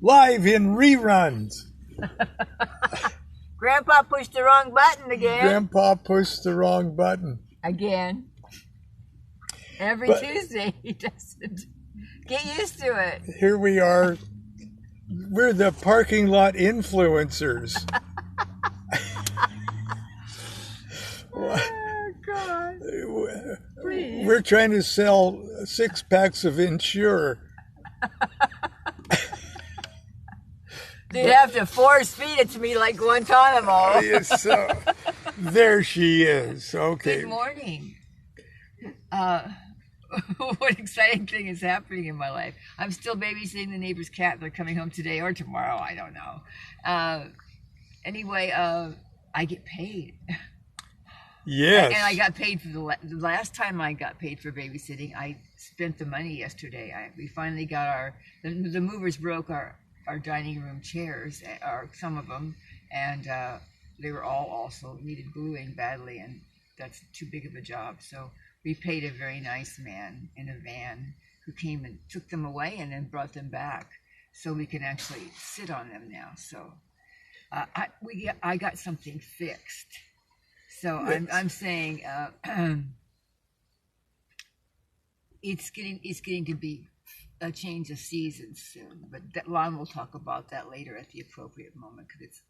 live in reruns. Grandpa pushed the wrong button again. Grandpa pushed the wrong button. Again. Every Tuesday he does it. Get used to it. Here we are. We're the parking lot influencers. Oh, God. Please. We're trying to sell 6 packs of Ensure. You'd have to force feed it to me like Guantanamo. Yes, so there she is. Okay. Good morning. What exciting thing is happening in my life? I'm still babysitting the neighbor's cat. They're coming home today or tomorrow. I don't know. Anyway, I get paid. Yes. And I got paid for the last time I got paid for babysitting. I spent the money yesterday. We finally got the movers broke our dining room chairs, or some of them, and they were all also needed gluing badly, and that's too big of a job. So we paid a very nice man in a van who came and took them away and then brought them back so we can actually sit on them now. So I got something fixed. So I'm saying it's getting to be a change of seasons soon, but Lon will talk about that later at the appropriate moment because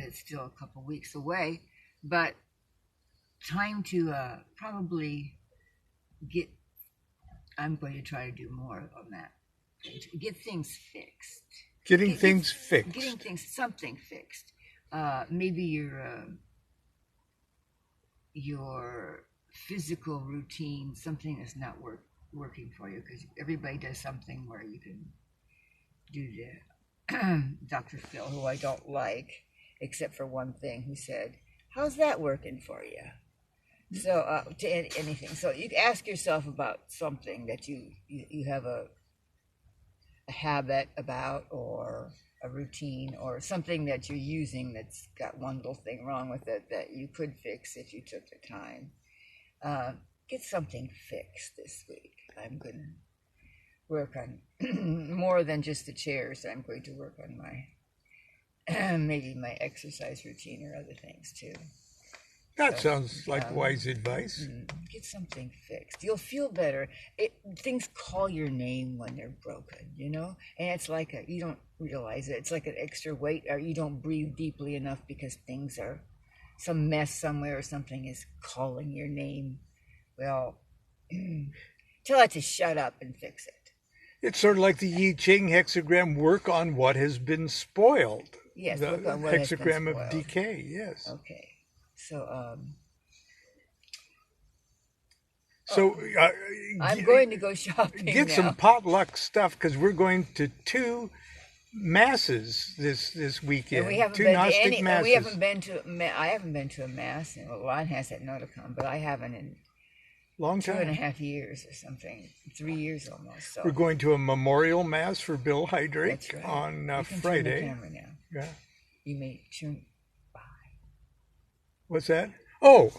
it's still a couple weeks away. But time to probably get. I'm going to try to do more on that. Get things fixed. Getting things fixed. Getting something fixed. Maybe your physical routine, something that's not working for you, because everybody does something where you can do the Dr. Phil, who I don't like, except for one thing, who said, "How's that working for you?" So to anything. So you ask yourself about something that you have a habit about, or a routine, or something that you're using that's got one little thing wrong with it that you could fix if you took the time. Get something fixed this week. I'm going to work on more than just the chairs. I'm going to work on my maybe my exercise routine or other things too. That sounds like wise advice. Get something fixed. You'll feel better. Things call your name when they're broken, you know? And it's like you don't realize it. It's like an extra weight, or you don't breathe deeply enough because things are, some mess somewhere or something is calling your name. Well, tell it to shut up and fix it. It's sort of like the I Ching hexagram, work on what has been spoiled. Yes, the work on what hexagram has been of spoiled. decay, yes. Okay. So, I'm going to go shopping Get now. some potluck stuff, because we're going to 2 masses this weekend. And we haven't 2 been Gnostic to any. masses. We haven't been to. I haven't been to a mass. And Lon has at Noticon, but I haven't in Long time. 2.5 years or something. 3 years almost. So We're going to a memorial mass for Bill Hydrake right. on you can Friday. Turn the camera now. Yeah. You may turn. What's that? Oh,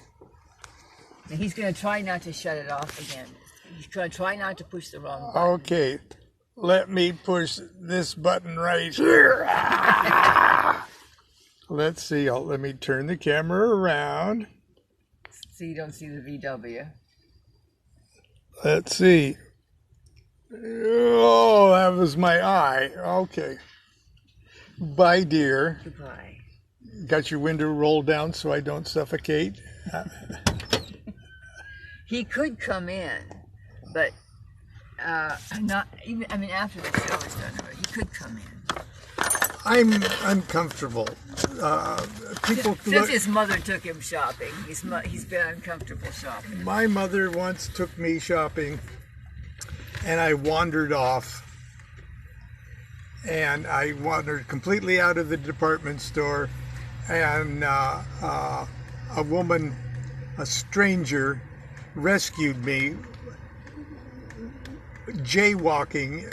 And he's going to try not to shut it off again. He's going to try not to push the wrong button. okay. Let me push this button right here. Let's see. Let me turn the camera around. So you don't see the VW. Let's see. Oh, that was my eye. Okay. Bye, dear. Goodbye. Got your window rolled down so I don't suffocate? He could come in, but not even. I mean, after the show is done, he could come in. I'm comfortable. People Since his mother took him shopping, he's been uncomfortable shopping. My mother once took me shopping, and I wandered off. And I wandered completely out of the department store, and a woman, a stranger, rescued me, jaywalking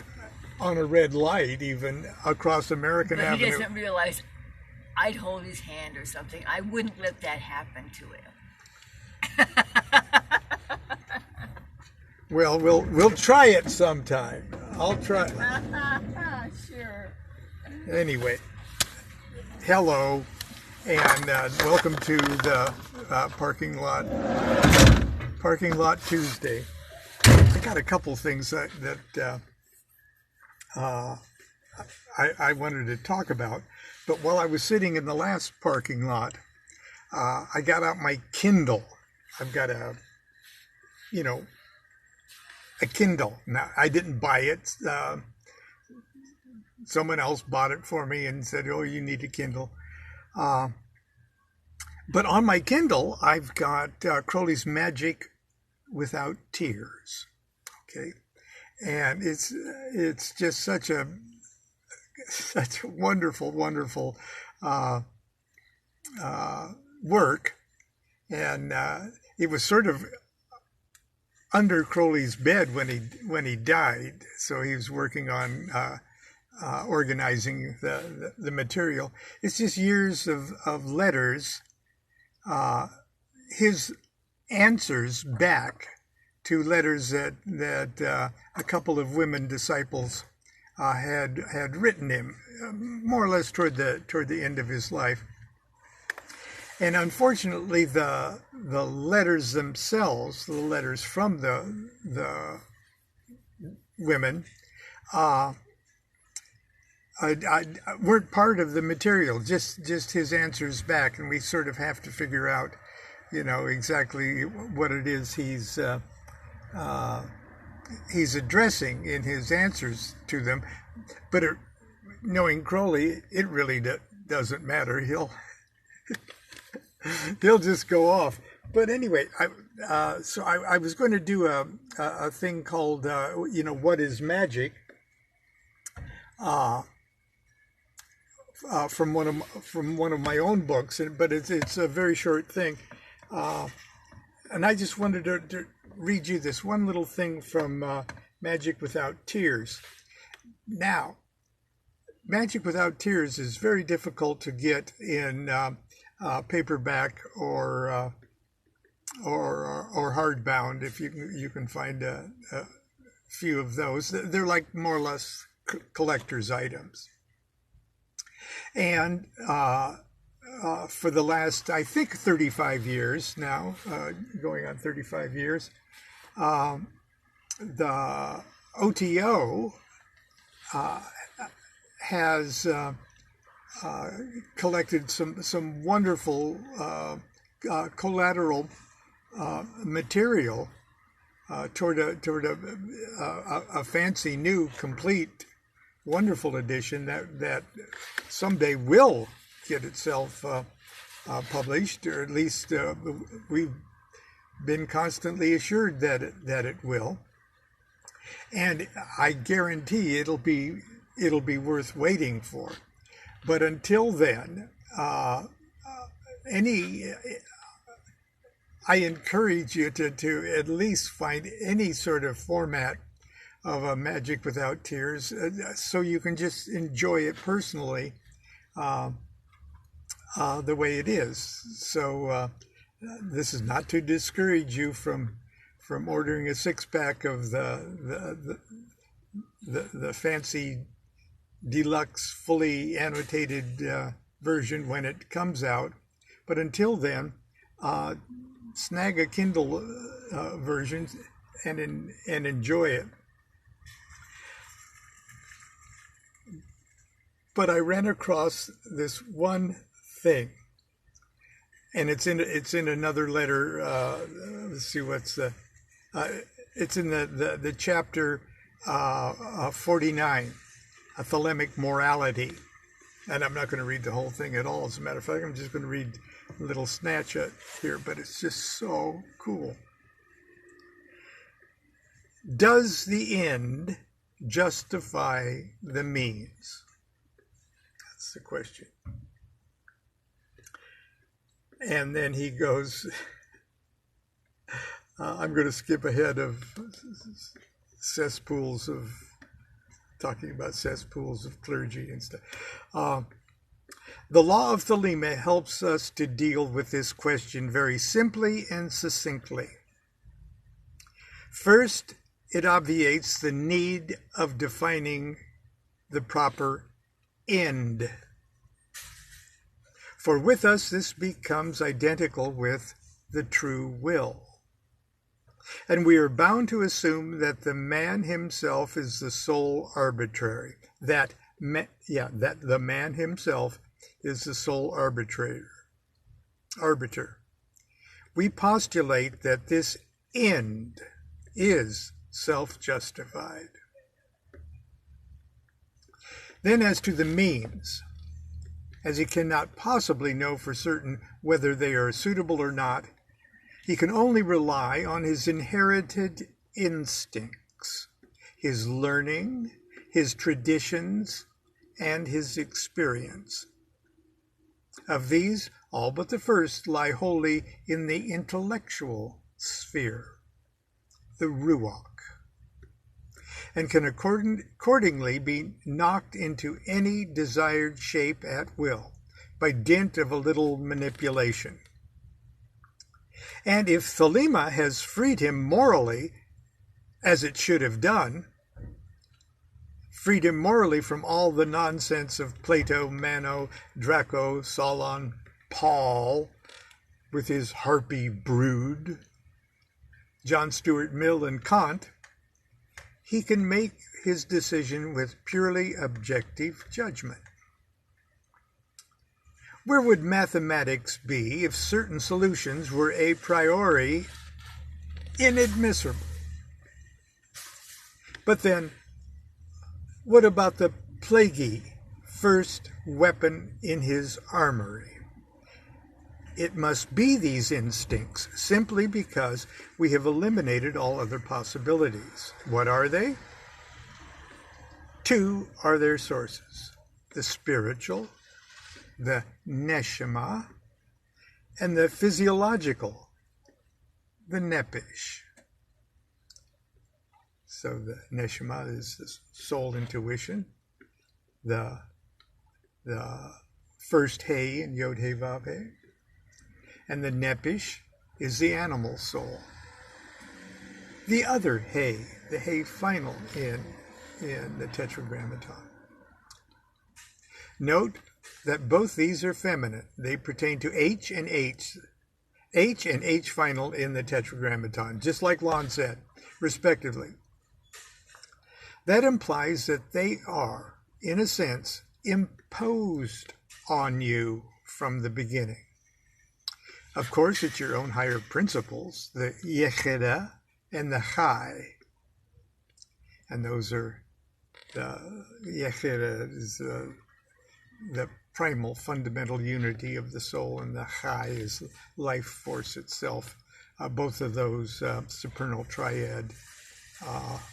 on a red light, even across American Avenue. But he doesn't realize I'd hold his hand or something. I wouldn't let that happen to him. Well, we'll try it sometime. I'll try. Sure. Anyway, hello, and welcome to the Parking Lot Tuesday. I got a couple things that I wanted to talk about, but while I was sitting in the last parking lot, I got out my Kindle. I've got a Kindle. Now, I didn't buy it. Someone else bought it for me and said, "Oh, you need a Kindle." But on my Kindle, I've got Crowley's Magick Without Tears. Okay, and it's just such a wonderful work, and it was sort of under Crowley's bed when he died, so he was working on organizing the material. It's just years of letters, his answers back to letters that a couple of women disciples had written him, more or less toward the end of his life. And unfortunately, the letters themselves, the letters from the women, weren't part of the material. Just his answers back, and we sort of have to figure out, exactly what it is he's addressing in his answers to them. But knowing Crowley, it really doesn't matter. He'll just go off. But anyway, so I was going to do a thing called what is magic, from one of my own books, but it's a very short thing, and I just wanted to read you this one little thing from Magick Without Tears. Now, Magick Without Tears is very difficult to get in paperback or hardbound. If you can find a few of those, they're like more or less collector's items. And for the last, I think, 35 years now, going on 35 years, the OTO has collected some wonderful collateral material toward a fancy new complete wonderful edition that someday will get itself published, or at least we've been constantly assured that it will. And I guarantee it'll be worth waiting for. But until then, I encourage you to at least find any sort of format of a Magick Without Tears, so you can just enjoy it personally the way it is. So this is not to discourage you from ordering a 6-pack of the fancy deluxe fully annotated version when it comes out. But until then, snag a Kindle version and enjoy it. But I ran across this one thing, and it's in another letter. Let's see what's it's in the chapter 49, a thelemic morality. And I'm not going to read the whole thing at all. As a matter of fact, I'm just going to read a little snatch here, but it's just so cool. Does the end justify the means? That's the question. And then he goes, I'm going to skip ahead of talking about cesspools of clergy and stuff. The law of Thelema helps us to deal with this question very simply and succinctly. First, it obviates the need of defining the proper end. For with us this becomes identical with the true will. And we are bound to assume that the man himself is the sole arbitrary. That the man himself is the sole arbiter. We postulate that this end is self-justified. Then as to the means, as he cannot possibly know for certain whether they are suitable or not, he can only rely on his inherited instincts, his learning, his traditions, and his experience. Of these, all but the first lie wholly in the intellectual sphere, the ruach, and can accordingly be knocked into any desired shape at will by dint of a little manipulation. And if Thelema has freed him morally, as it should have done, freed him morally from all the nonsense of Plato, Mano, Draco, Solon, Paul, with his harpy brood, John Stuart Mill, and Kant, he can make his decision with purely objective judgment. Where would mathematics be if certain solutions were a priori inadmissible? But then, what about the plaguey first weapon in his armory? It must be these instincts, simply because we have eliminated all other possibilities. What are they? Two are their sources: the spiritual, the neshama, and the physiological, the nephesh. So the neshama is the soul intuition, the first hay in Yod He Vav He, and the nephesh is the animal soul. The other hay, the hay final in the Tetragrammaton. Note that both these are feminine. They pertain to H and H final in the Tetragrammaton, just like Lon said, respectively. That implies that they are, in a sense, imposed on you from the beginning. Of course, it's your own higher principles, the Yechida and the Chai. And those are, the Yechida is the primal fundamental unity of the soul, and the Chai is life force itself. Both of those supernal triad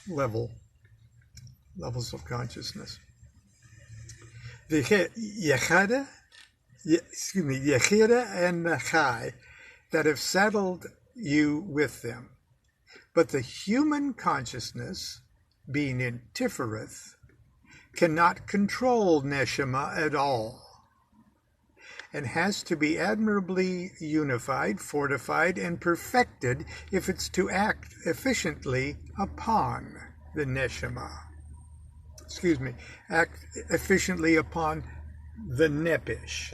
levels of consciousness. The Yechida and the Chai that have saddled you with them. But the human consciousness, being in Tifereth, cannot control Neshama at all, and has to be admirably unified, fortified, and perfected if it's to act efficiently upon the Neshama. Act efficiently upon the nephesh.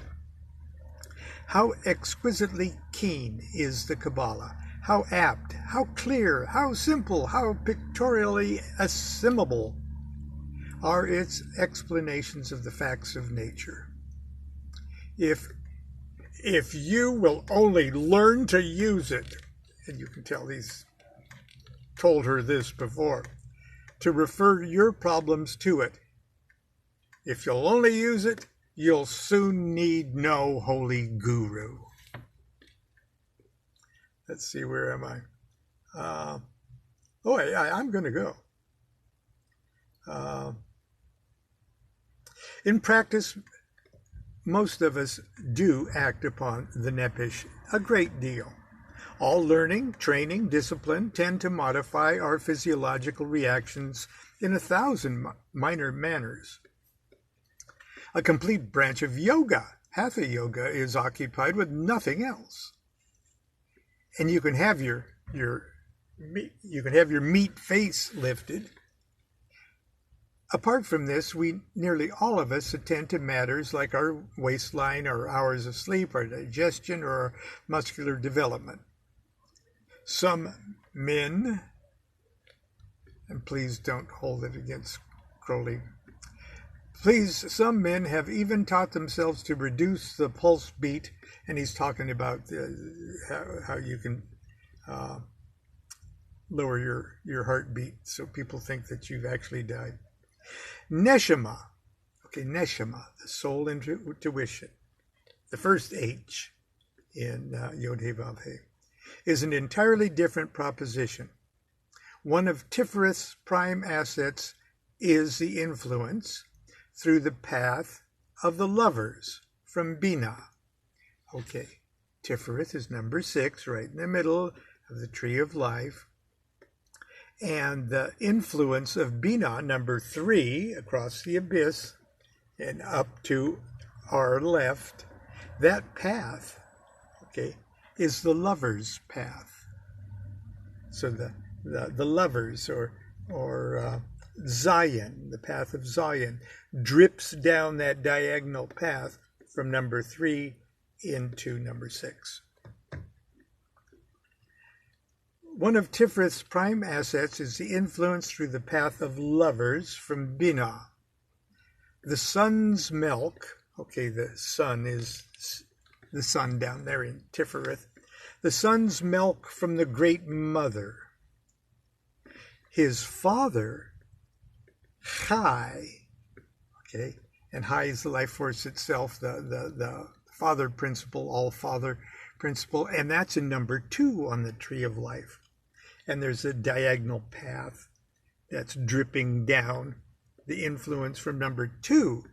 How exquisitely keen is the Kabbalah, how apt, how clear, how simple, how pictorially assimilable are its explanations of the facts of nature. If you will only learn to use it, and you can tell he's told her this before, to refer your problems to it. If you'll only use it, you'll soon need no holy guru. Let's see, where am I? I'm going to go. In practice, most of us do act upon the nephesh a great deal. All learning, training, discipline tend to modify our physiological reactions in 1,000 minor manners. A complete branch of yoga, hatha yoga, is occupied with nothing else. And you can have your meat face lifted. Apart from this, nearly all of us attend to matters like our waistline, our hours of sleep, our digestion, or our muscular development. Some men, and please don't hold it against Crowley, some men have even taught themselves to reduce the pulse beat, and he's talking about how you can lower your heartbeat so people think that you've actually died. Neshama, neshama, the soul intuition, the first H in Yod-Heh-Vav-Heh, is an entirely different proposition. One of Tiferet prime assets is the influence through the path of the lovers from Bina. Okay, Tiferet is number 6, right in the middle of the tree of life. And the influence of Bina, number 3, across the abyss and up to our left, that path, is the lover's path. So the lovers, or Zion, the path of Zion, drips down that diagonal path from number 3 into number 6. One of Tifereth's prime assets is the influence through the path of lovers from Bina. The sun's milk, the sun is the sun down there in Tifereth. The sun's milk from the great mother. His father, Chai, and Chai is the life force itself, the father principle, all father principle, and that's in number 2 on the tree of life. And there's a diagonal path that's dripping down. The influence from number 2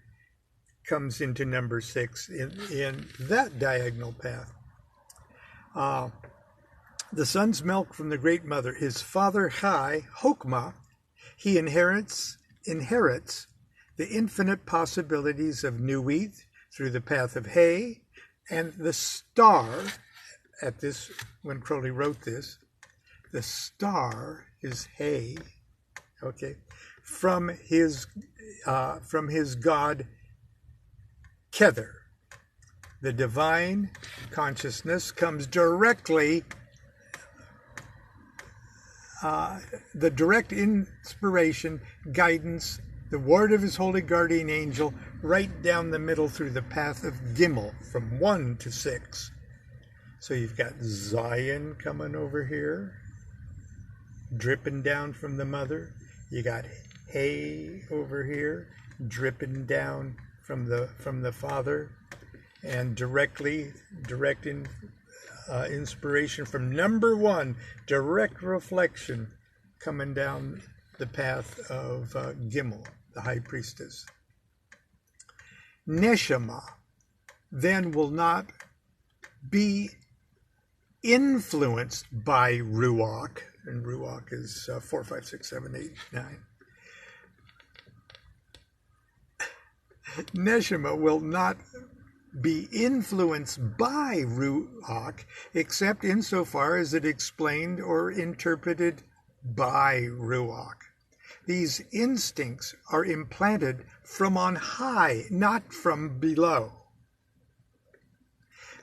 comes into number 6 in that diagonal path. The son's milk from the great mother, his father Chai, Hokmah, he inherits the infinite possibilities of Nuit through the path of Hay, and the star, when Crowley wrote this, the star is Hay, from his god Kether. The divine consciousness comes directly, the direct inspiration, guidance, the word of his holy guardian angel, right down the middle through the path of Gimel, from 1 to 6. So you've got Zion coming over here, dripping down from the mother. You got Hay over here, dripping down from the father, and direct inspiration from number 1, direct reflection coming down the path of Gimel, the high priestess. Neshama then will not be influenced by Ruach, and Ruach is 4, 5, 6, 7, 8, 9. Neshama will not be influenced by Ruach, except insofar as it explained or interpreted by Ruach. These instincts are implanted from on high, not from below.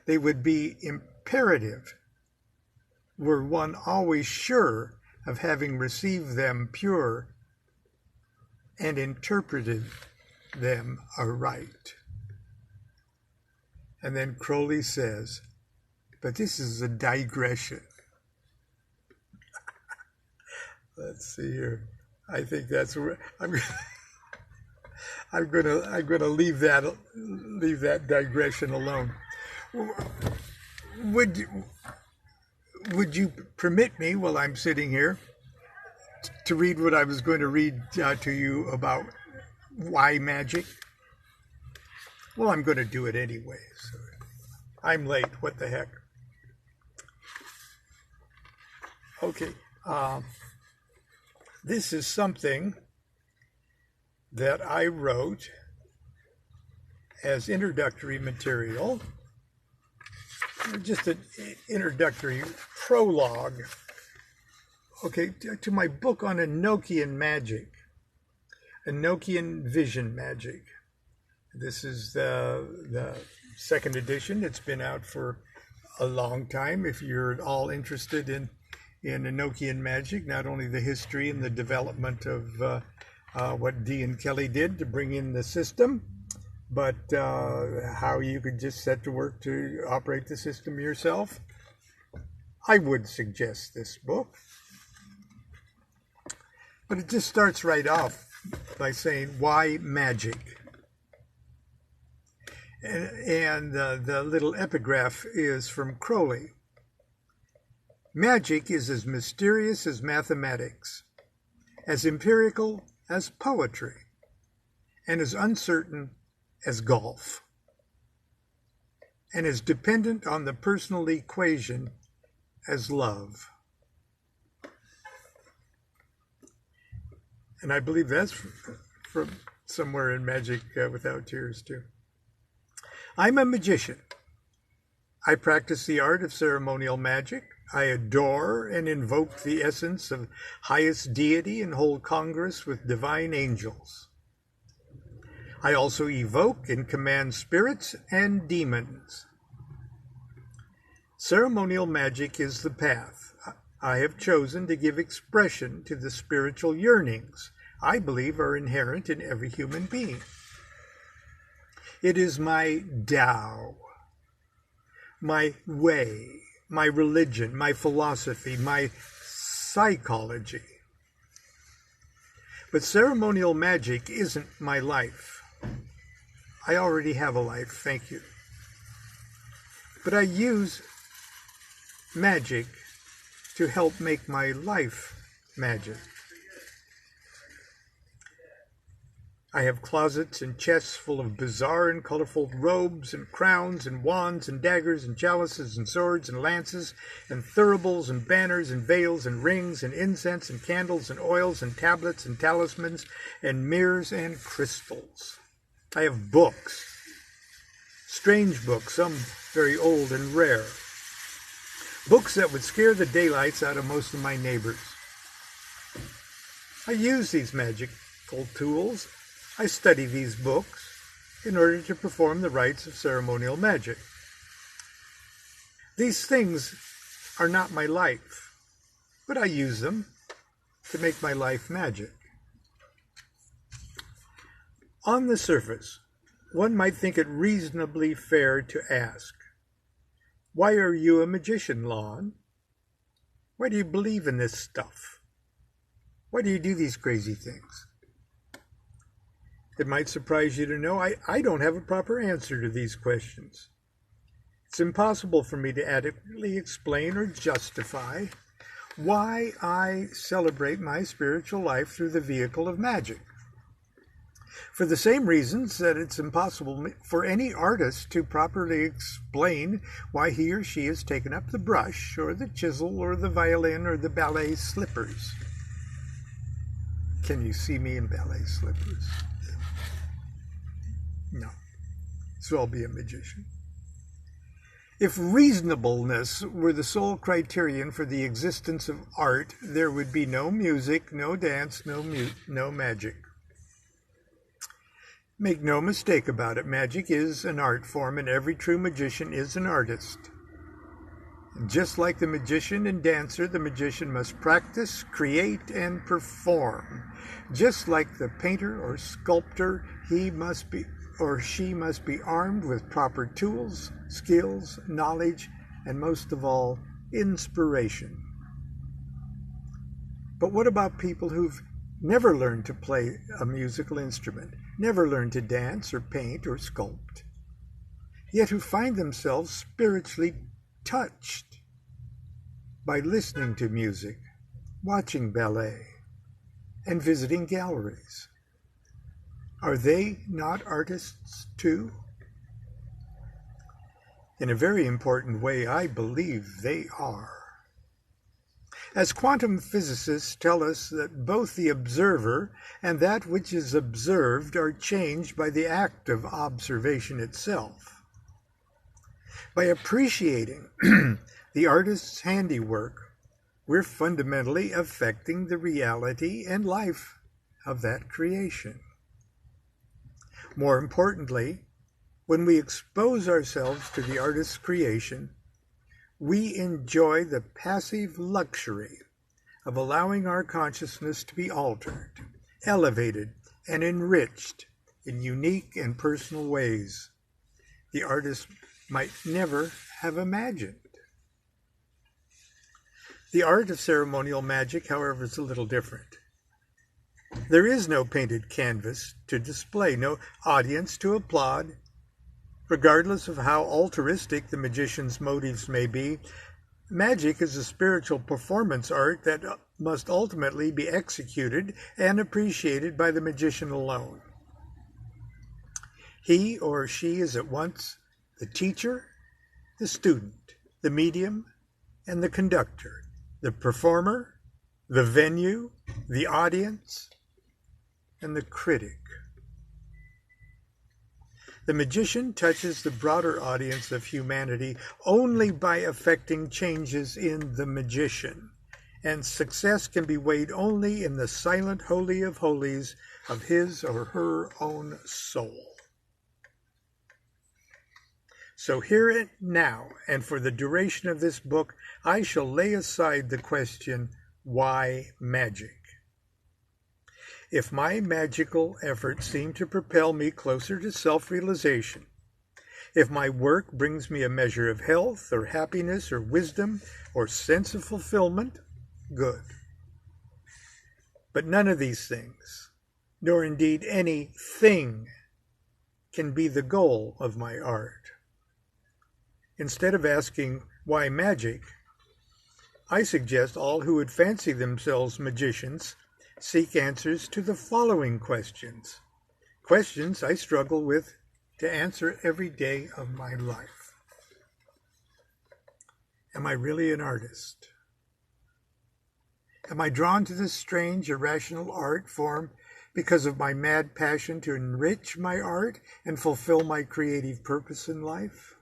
They would be imperative were one always sure of having received them pure and interpreted them aright. And then Crowley says, but this is a digression. Let's see here. I think that's where I'm gonna leave that digression alone. Would you permit me, while I'm sitting here, to read what I was going to read to you about why magic? Well, I'm going to do it anyway. So I'm late. What the heck? Okay. This is something that I wrote as introductory material, just an introductory prologue, to my book on Enochian magic. Enochian Vision Magic. This is the second edition. It's been out for a long time. If you're at all interested in Enochian magic, not only the history and the development of what Dee and Kelly did to bring in the system, but how you could just set to work to operate the system yourself, I would suggest this book. But it just starts right off by saying, why magic? And the little epigraph is from Crowley. Magic is as mysterious as mathematics, as empirical as poetry, and as uncertain as golf, and as dependent on the personal equation as love. And I believe that's from somewhere in Magic Without Tears, too. I'm a magician. I practice the art of ceremonial magic. I adore and invoke the essence of highest deity and hold congress with divine angels. I also evoke and command spirits and demons. Ceremonial magic is the path I have chosen to give expression to the spiritual yearnings I believe are inherent in every human being. It is my Tao, my way, my religion, my philosophy, my psychology. But ceremonial magic isn't my life. I already have a life, thank you. But I use magic to help make my life magic. I have closets and chests full of bizarre and colorful robes and crowns and wands and daggers and chalices and swords and lances and thuribles and banners and veils and rings and incense and candles and oils and tablets and talismans and mirrors and crystals. I have books, strange books, some very old and rare. Books that would scare the daylights out of most of my neighbors. I use these magical tools. I study these books in order to perform the rites of ceremonial magic. These things are not my life, but I use them to make my life magic. On the surface, one might think it reasonably fair to ask, why are you a magician, Lon? Why do you believe in this stuff? Why do you do these crazy things? It might surprise you to know I don't have a proper answer to these questions. It's impossible for me to adequately explain or justify why I celebrate my spiritual life through the vehicle of magic. For the same reasons that it's impossible for any artist to properly explain why he or she has taken up the brush or the chisel or the violin or the ballet slippers. Can you see me in ballet slippers? No. So I'll be a magician. If reasonableness were the sole criterion for the existence of art, there would be no music, no dance, no magic. Make no mistake about it, magic is an art form, and every true magician is an artist. And just like the magician and dancer, the magician must practice, create, and perform. Just like the painter or sculptor, he must be or she must be armed with proper tools, skills, knowledge, and most of all, inspiration. But what about people who've never learned to play a musical instrument, never learned to dance or paint or sculpt, yet who find themselves spiritually touched by listening to music, watching ballet, and visiting galleries? Are they not artists too? In a very important way, I believe they are. As quantum physicists tell us that both the observer and that which is observed are changed by the act of observation itself. By appreciating the artist's handiwork, we're fundamentally affecting the reality and life of that creation. More importantly, when we expose ourselves to the artist's creation, we enjoy the passive luxury of allowing our consciousness to be altered, elevated, and enriched in unique and personal ways the artist might never have imagined. The art of ceremonial magic, however, is a little different. There is no painted canvas to display, no audience to applaud. Regardless of how altruistic the magician's motives may be, magic is a spiritual performance art that must ultimately be executed and appreciated by the magician alone. He or she is at once the teacher, the student, the medium, and the conductor, the performer, the venue, the audience, and the critic. The magician touches the broader audience of humanity only by effecting changes in the magician, and success can be weighed only in the silent holy of holies of his or her own soul. So here and now, and for the duration of this book, I shall lay aside the question, why magic? If my magical efforts seem to propel me closer to self-realization, if my work brings me a measure of health or happiness or wisdom or sense of fulfillment, good. But none of these things, nor indeed anything, can be the goal of my art. Instead of asking, why magic, I suggest all who would fancy themselves magicians seek answers to the following questions. Questions I struggle with to answer every day of my life. Am I really an artist? Am I drawn to this strange, irrational art form because of my mad passion to enrich my art and fulfill my creative purpose in life?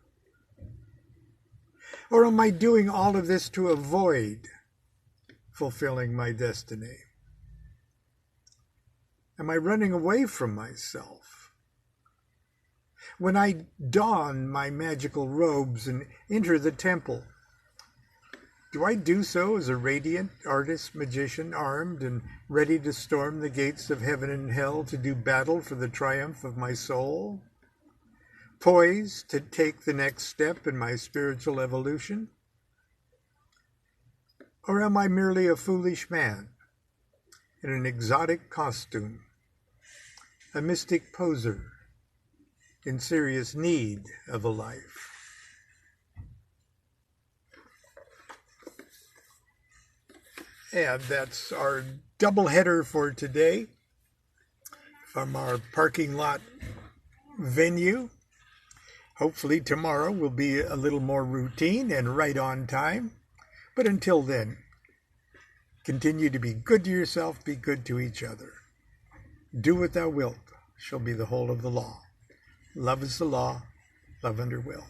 Or am I doing all of this to avoid fulfilling my destiny? Am I running away from myself? When I don my magical robes and enter the temple, do I do so as a radiant artist magician, armed and ready to storm the gates of heaven and hell to do battle for the triumph of my soul? Poised to take the next step in my spiritual evolution? Or am I merely a foolish man in an exotic costume, a mystic poser in serious need of a life? And that's our doubleheader for today from our parking lot venue. Hopefully tomorrow will be a little more routine and right on time. But until then, continue to be good to yourself, be good to each other. Do what thou wilt shall be the whole of the law. Love is the law, love under will.